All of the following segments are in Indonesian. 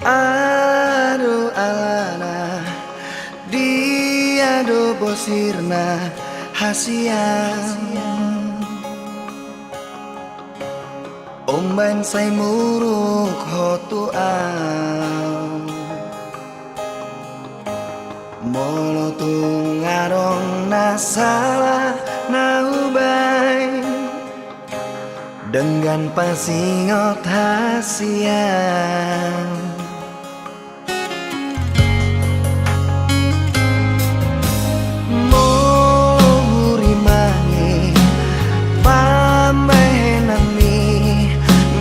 Aduh alana dia do bosirna hasian omban say muruk hotuan molo tungarong nasalah naubay dengan pasingot hasian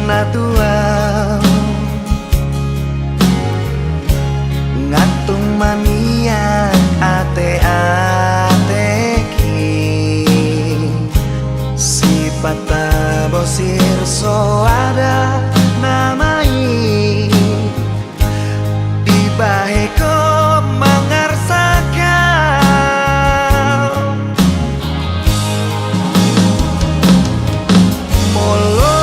natuang ngatung maniak ate-ateki sipata bosir so ada namai dibaheko mangarsakan molo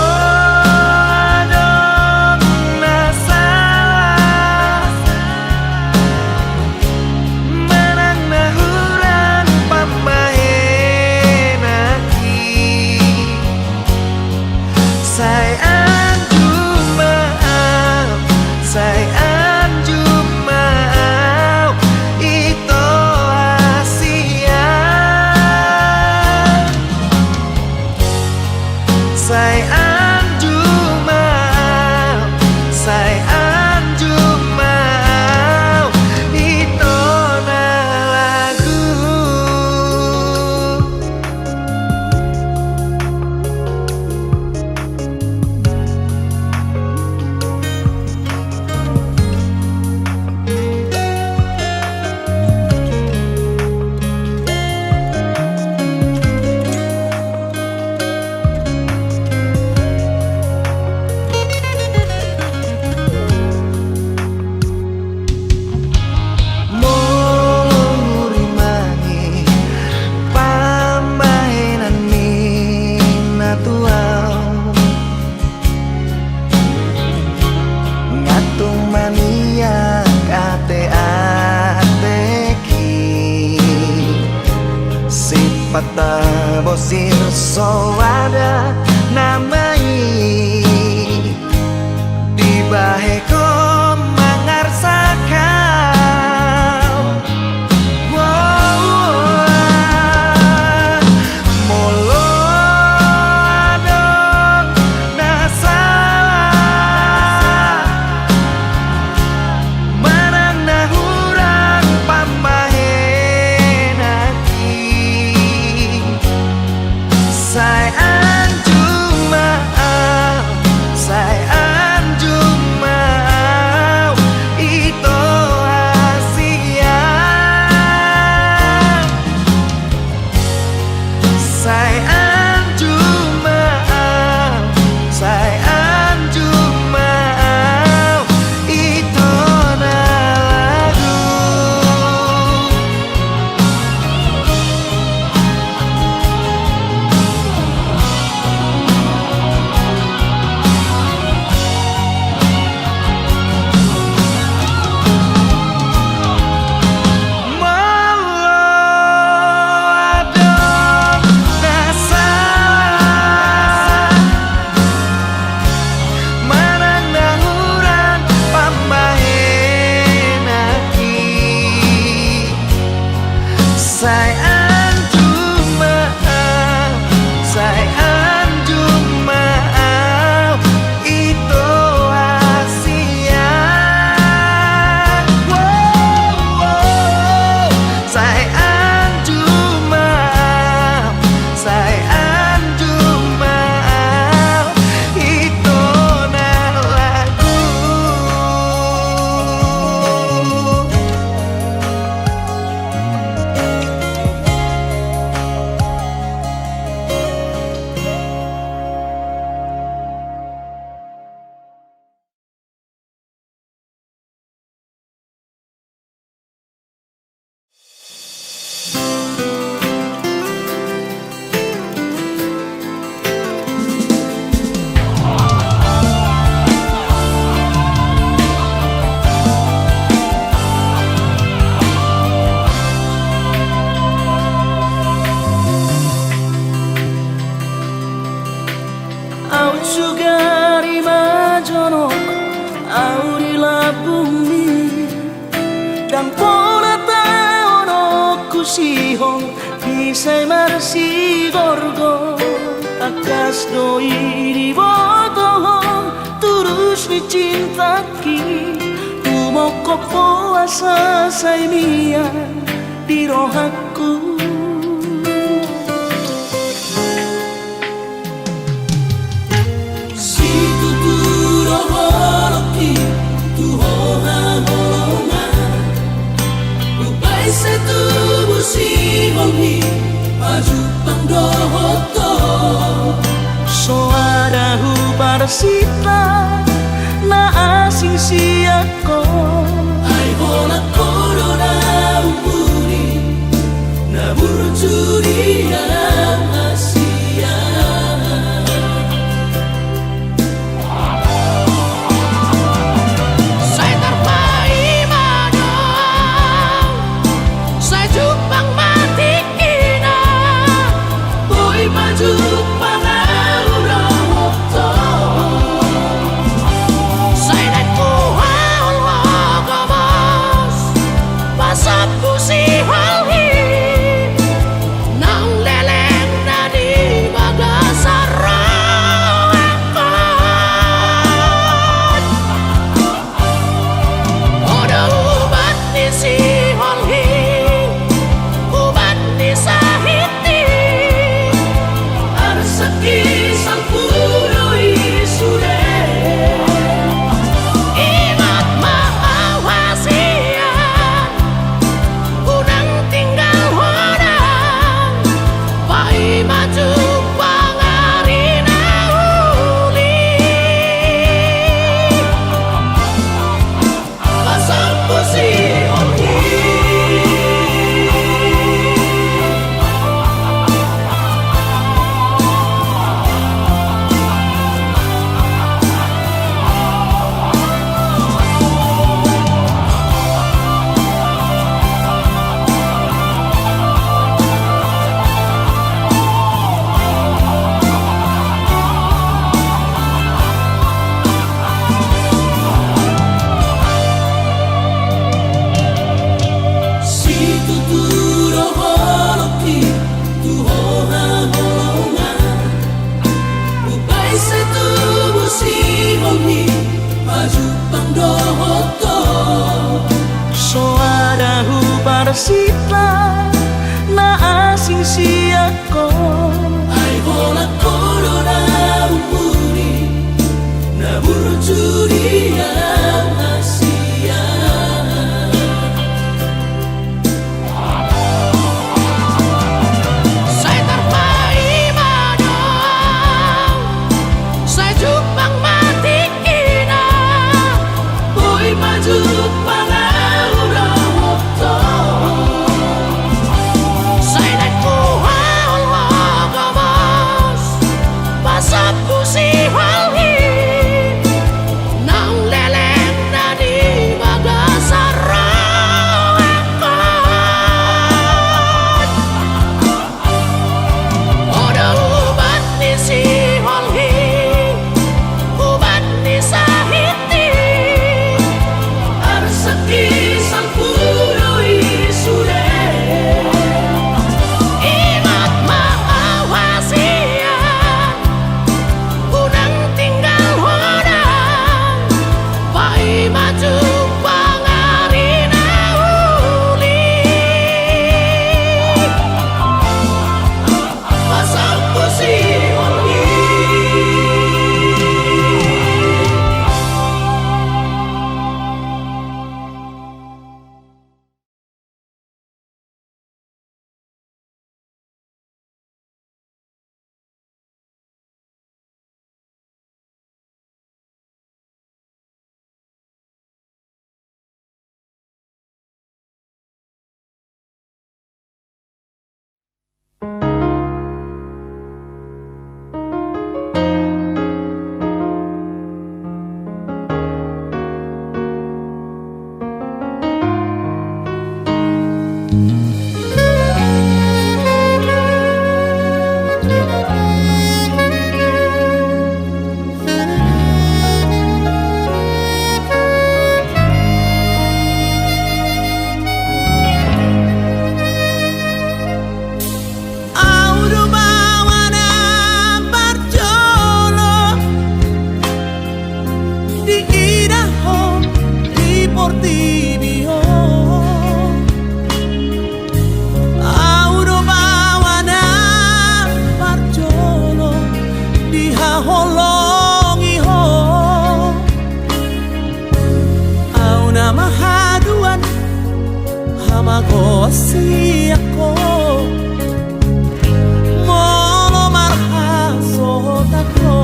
pata bosir so ada namai dibaheko mangarsakan molo adong nasalah manang nahurang pambahenaki say anju pusihong Isa'y marsigorgo Akas do iribotohong Turus ni cintaki Tumokok puasa say miyan Di rohaku Si tuturo holoki Tuhoha holongan Ubay sa tubo si holhi Pajupang dohoto So ada hubar sita Na asing siyako Ay hola corona umuri Na burjuri ang Asia Say terpaimana Say jupang matikina Boy pajupang aurahoto Say nagkuhaol magamas Pasap ko si halhi Nang leleng na di magasarakan Oda ubat ni si halhi Ubat ni sahiti Arsaki sang puro isure Ingat maawasian Unang tinggal horang Pai maju pangari na uli Pasang pusi onhi Si tuturo holoki Tuhoha holongan Ubay sa tubo si holhi Pajupang dohoto So ada hubar sita Na asing siyako Ay hola corona umuri Na burjuri ang Asia Say terpaimana Say jupang matikina Boy pajupang aurahoto Say nagkuhaol magamas Pasap ko si halhi Nang leleng tibio Auro bawana parjolo diha holongi ho Auna mahaduan hamagosi ako Molo marhaso tako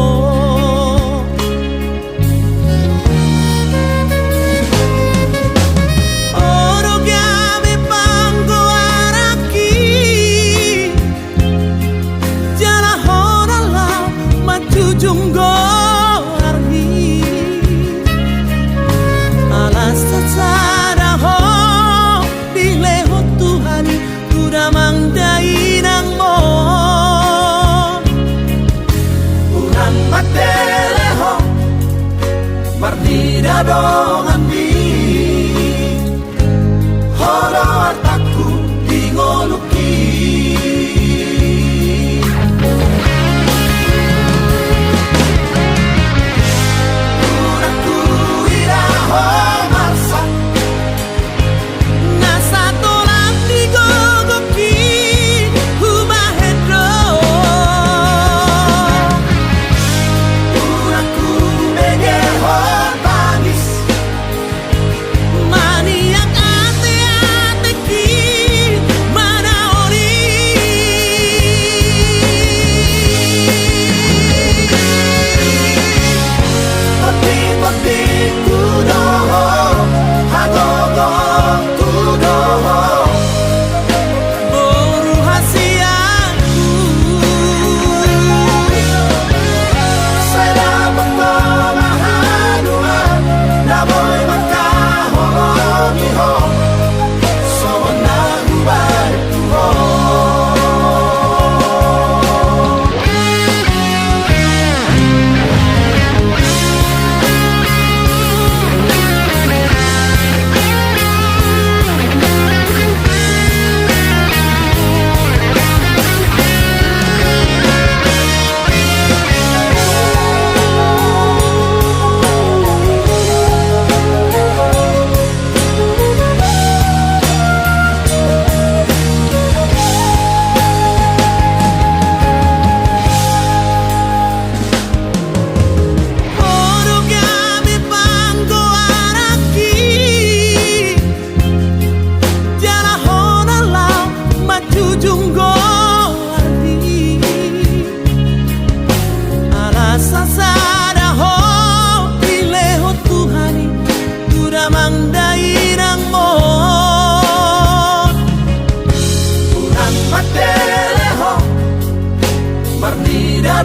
Junggo arhi alas sada ho dileho Tuhan kuda mangdai nang mo urang mateleho mardida dong ambi holo artaku dingoluki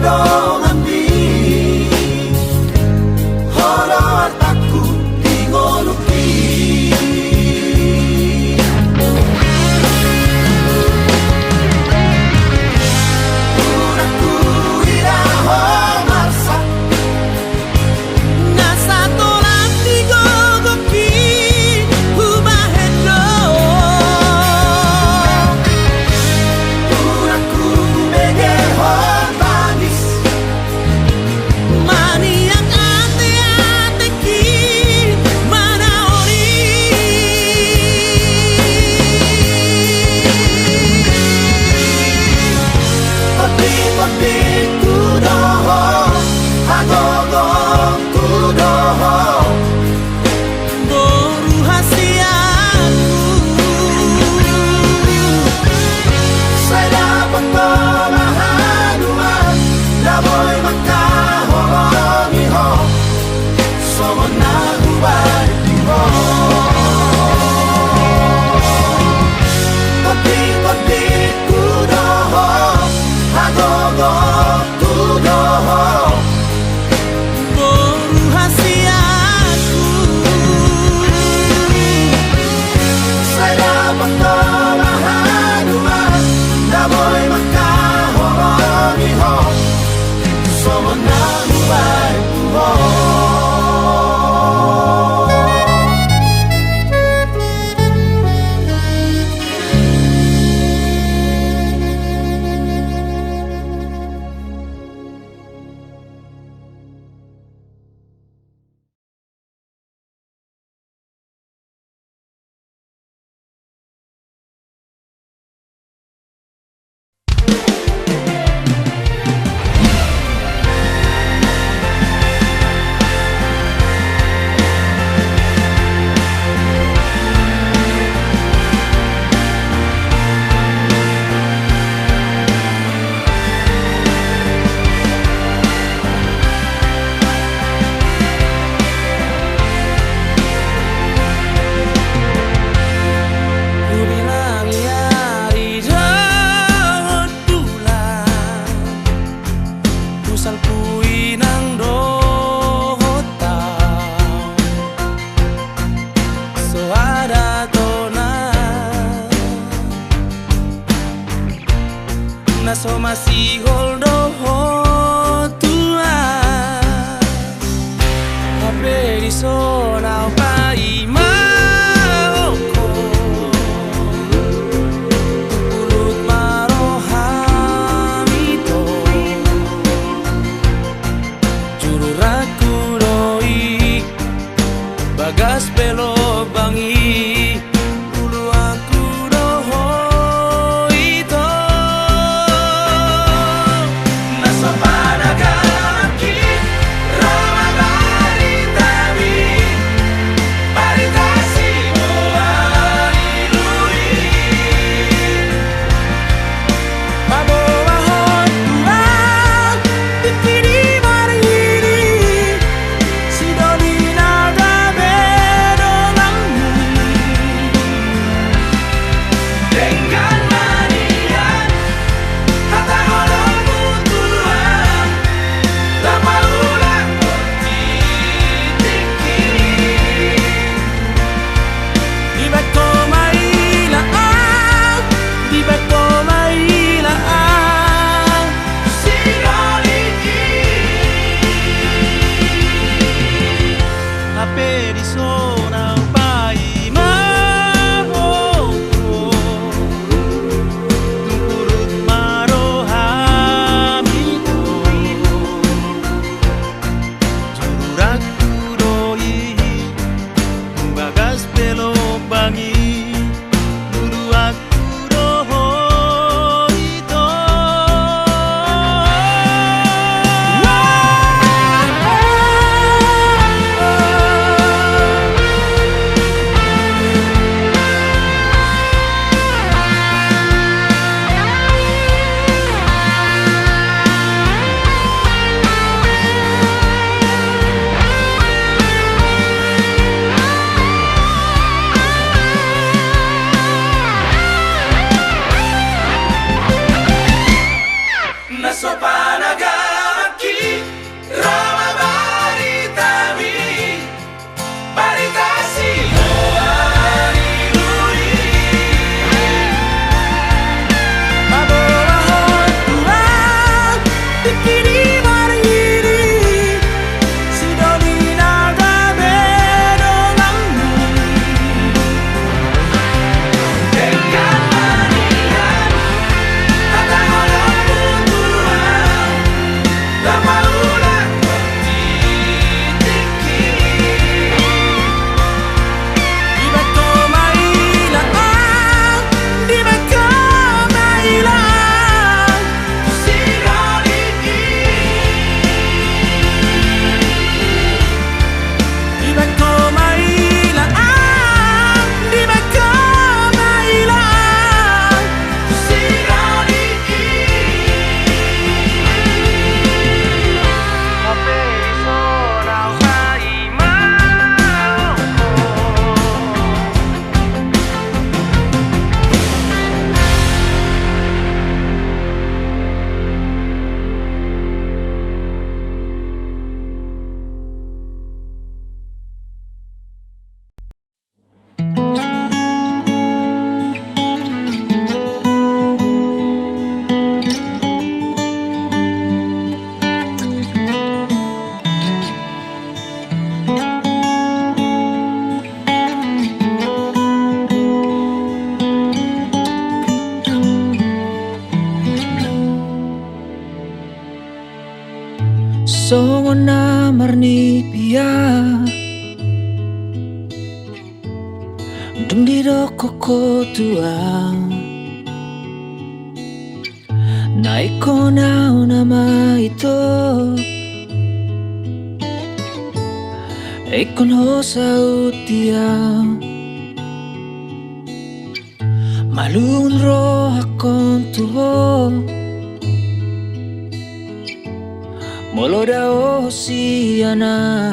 Dong ambi holo artaku dingoluki Unaku iraho marsa Nasa tolak digogoki Humahendo Unaku megeho Somos nada, so masih holdo tua Hape di so nao pai maoko Ulut marohamito Juru raku doi Bagas belo bangi Ulu aku doho ito Nasa panagaki Rama baritami Baritasi mo ailui Mabawahon tuang Dikini mariri Sidoni nada bedonganmu Dengan manian Kata holongmu tuang Lama ulang titiki Di bako mailaan Di bako mailaan Sinoliki Hape di sonang pai mahoko Tungkurut marohamito Juraku doi Bagas belo bangi Dulu aku doho ito Naso panagaki Rama baritami Baritasi mo ailui Mabawahon tuang Dikini mariri Sidoni nada bedonganmu Dengan manian Kata holongmu tuang Lama ulang titiki Di bako mailaan Di bako mailaan Sinoliki Di bako mailaan Di bako mailaan Sinoliki Hape iso nao pai maoko Songo na marni pia Dum di do koko tua Naiko na nama ito Eikon ho sautia Malun ro hakon tuho Molo dao siana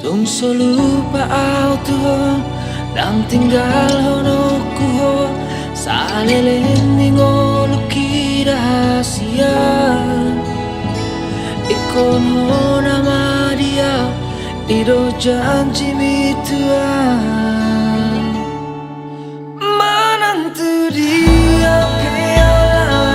Tung solupa au tuho Nang tinggal hono kuho Sa leleng ngoluki rahasia Ikon ho nama dia Ido janji mitua Manantu dia piala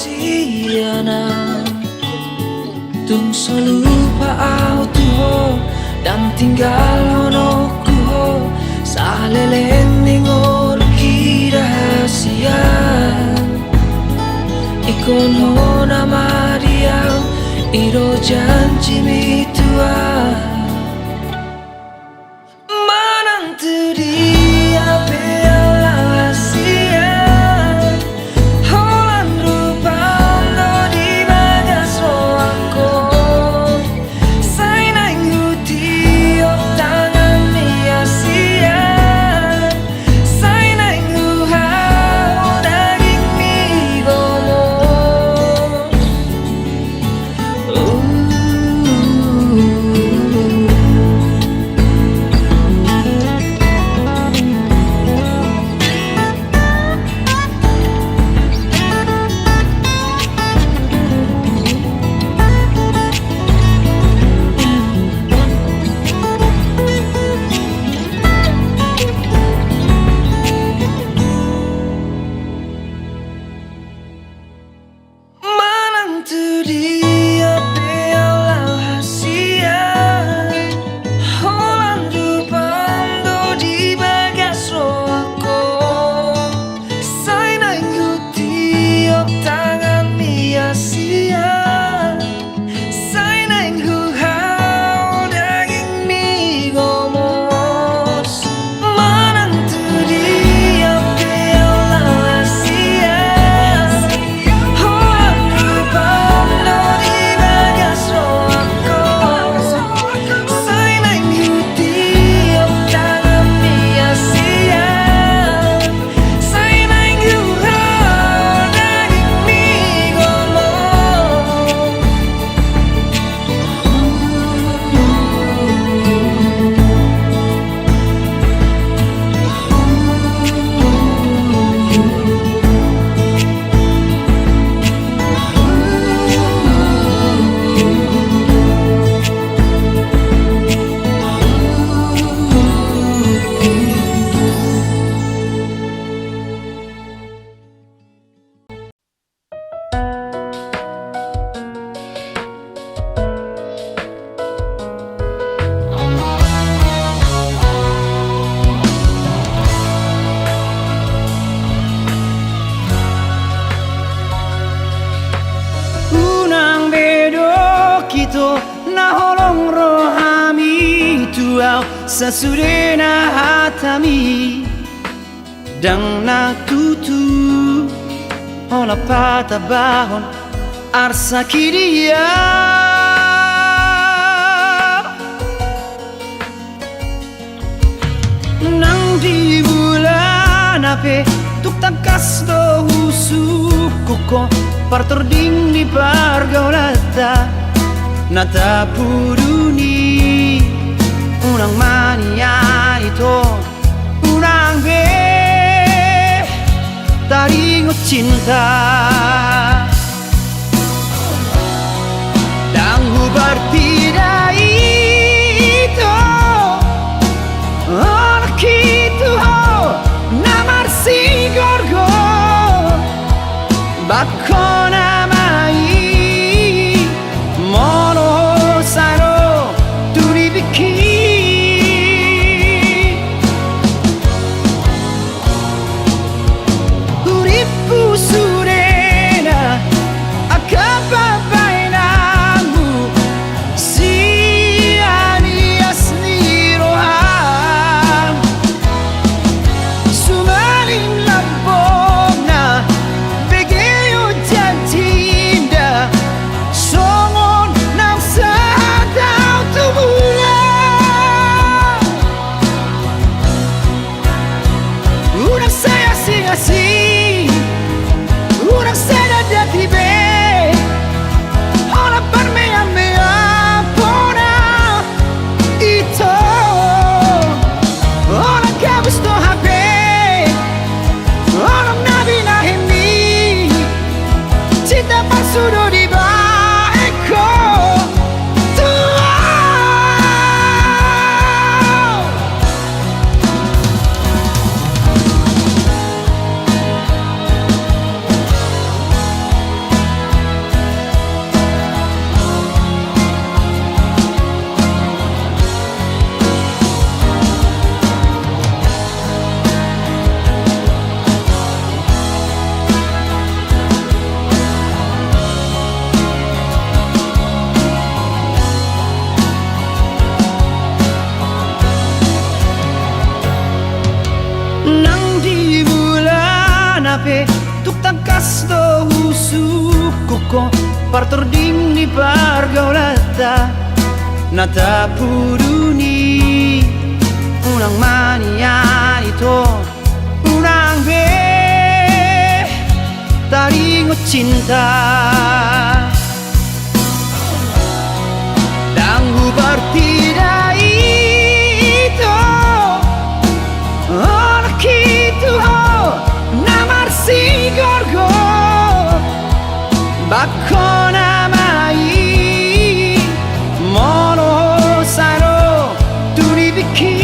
siana tung lupa au tuho dan tinggal hono kuho salelen ningol rahasia ikon hona mariau iro janji mitua manang teri ape alasia holan rupa lo di bagas roangko sai nang uti o tangan sia sai nang uhau daging mi gomo manang tu dia pelau hasia holan rupando di bagas roako sai nang tiok tangan sia sai nang hau daging mi gomos manang tu dia pelau hasia Unang bedo kito na holong rohami tuau sasudena hatami dang na tutu hola pata bahon arsa kiria nang di bulan ape tuk takas do husuk kuko partording di pargaulata nata puruni unang mania ito unang be taringot cinta dan hubar tidak itu anak itu namar si gorgo bakona mai mono saro turibiki uripu sure hape tuk tangkas do usuk koko partor ding ni pargaulata nata puruni unang maniani to unang be taringot cinta Danggu partida itu anak itu namar si gorgo bako namai mono saro turibiki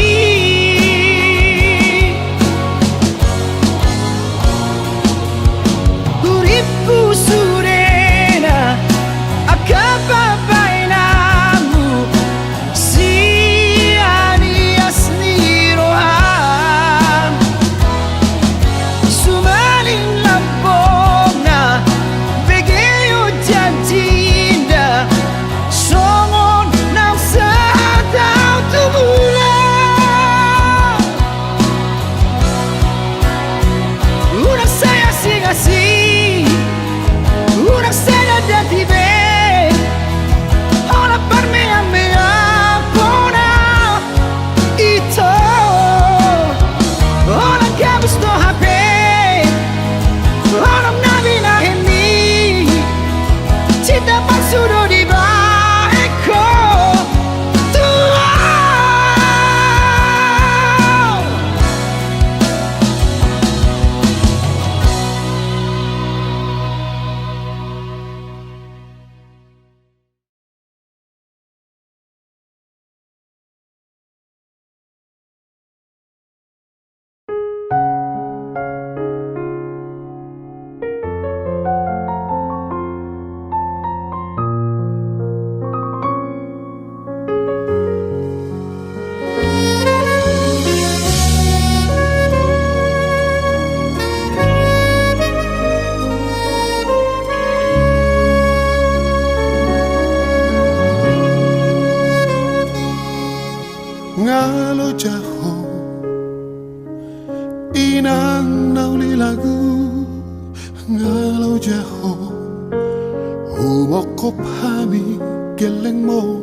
uripku surena akababai namu si alias nirohan sumaling lambong na begeyo jantinda songon ng sa daw tumulan unang saya singasing unang saya datibe Ora per me a me ancora ito Ora che gusto happy Ora navi na hemi Cita pasuro di ba ecco tu Ngalo jaho inang nauli lagu ngalo jaho humokop hami geleng mo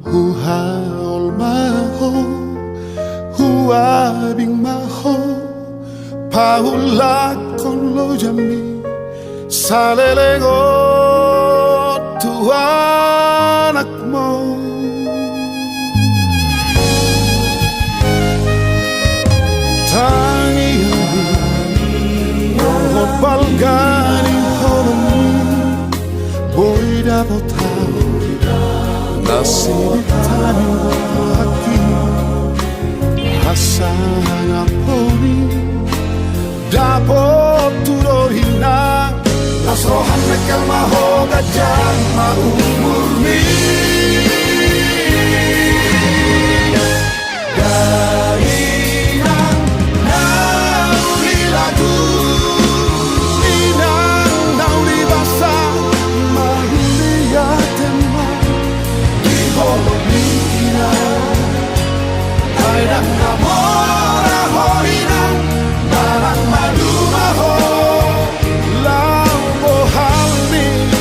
huhaol maho huabing maho paulak kon lo jami salelego tuanak mo Balgani holom boida botao nasib tani haki hasanga poni dapat turorina nasrohan mekal maho gajah maumurni Lambo halni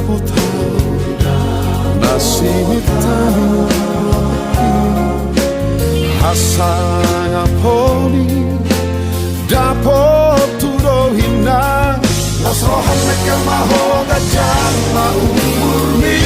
Nabuta Nasimitamu Hasanga poli Dapat turohina Nasrohan nakal mahoga jama umurni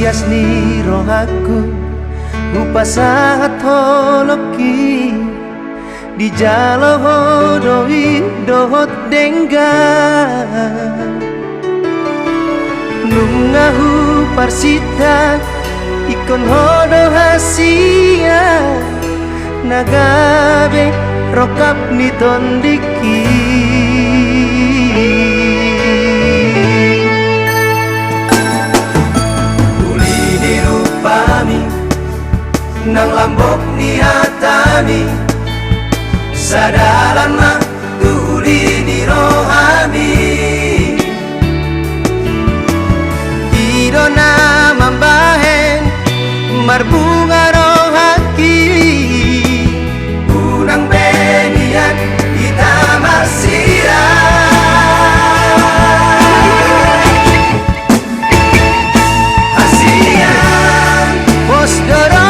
Hias ni rohaku upasahat holoki di jalo hodoi dohot dengga nungahu parsita ikon hodo hasia nagabe rokap ni tondiki nang lambok ni hatami sadalan mah tuli ni rohami idona mambahen marbunga rohaki unang benian kita marsira hasian pos dorohan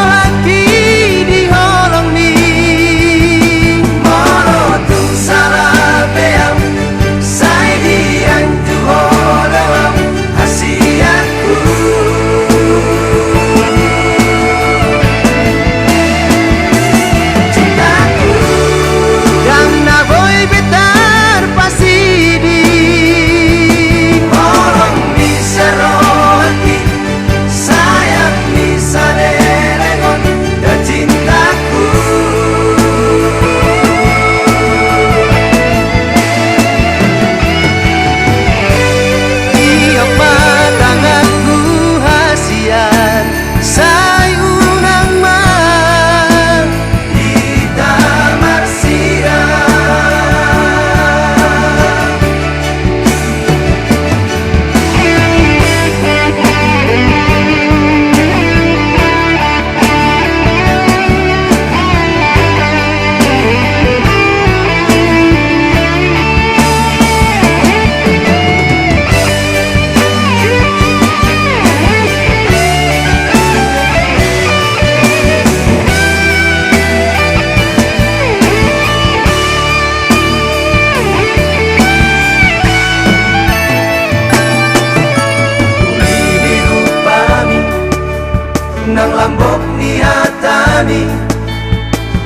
nang lambok ni hatami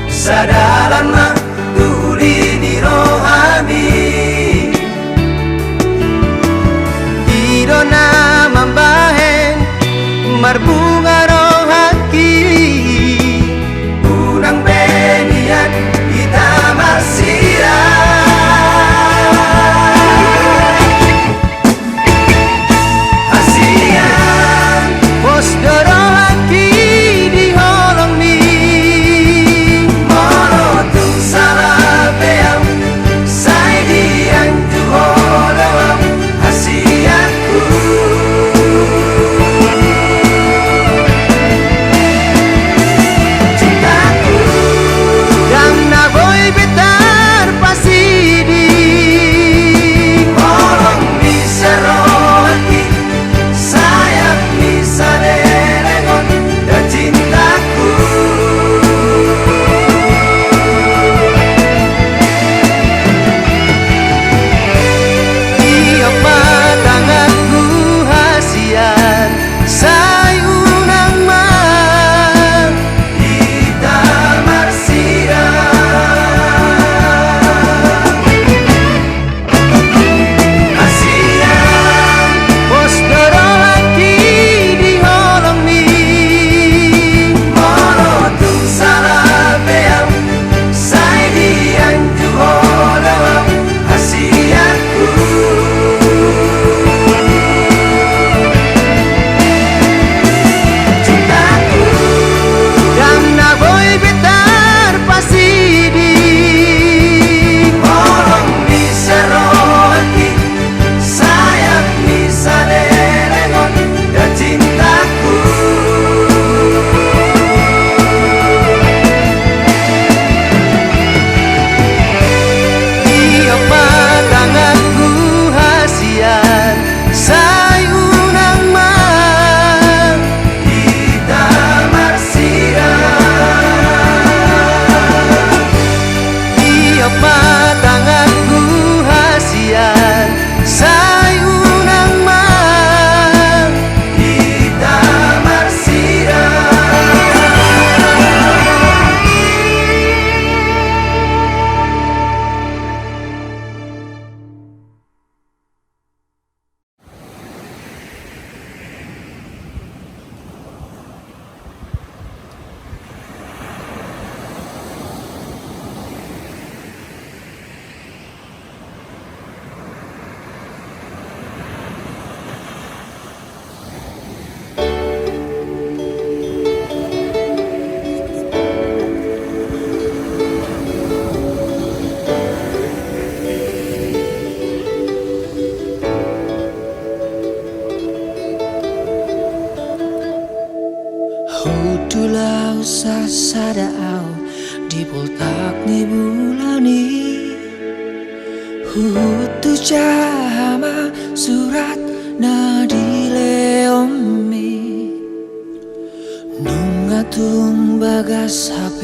sadalan mah tuli ni rohami idona mambahe mekar bunga rohaki Unang benian kita marsira Hasian Pos dorohaki di holong mi Morotung salah beam Sai diang juholawam Hasianku Cintaku Yang na boy betar pasidi Morong bisa rohaki Sayap bisa derengon Dan cintaku Iyong matangatku hasian sayunang man Kita marsira Hasian Pos dorohaki di holong mi Morotung salah beam Sai diang juholawam Hasianku Cintaku Yang na boy betar pasidi Morong bisa rohaki Sayap bisa derengon Dan cintaku Iyong matangatku hasian sayunang man Kita marsira Iyong matangatku hasian sayunang man Kita marsira Hudulau sasadao di poltak ni bulani Hutu jama surat na dileomi Nungatung bagas HP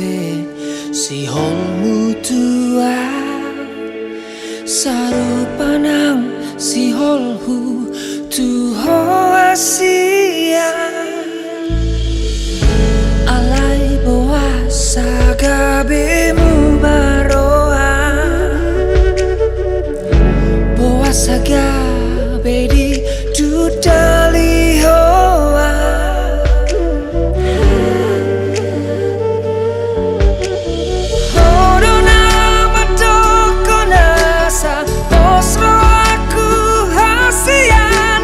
si holmu tua Sarupanang si holhu tuho asia Alai boa sagabemu baroa Boa sagabe di dudali hoa Hodona matoko nasa Osro aku hasian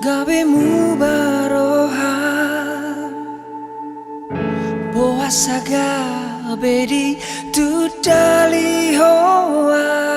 Gabemu baroha Boa saga bedi tu dali hoa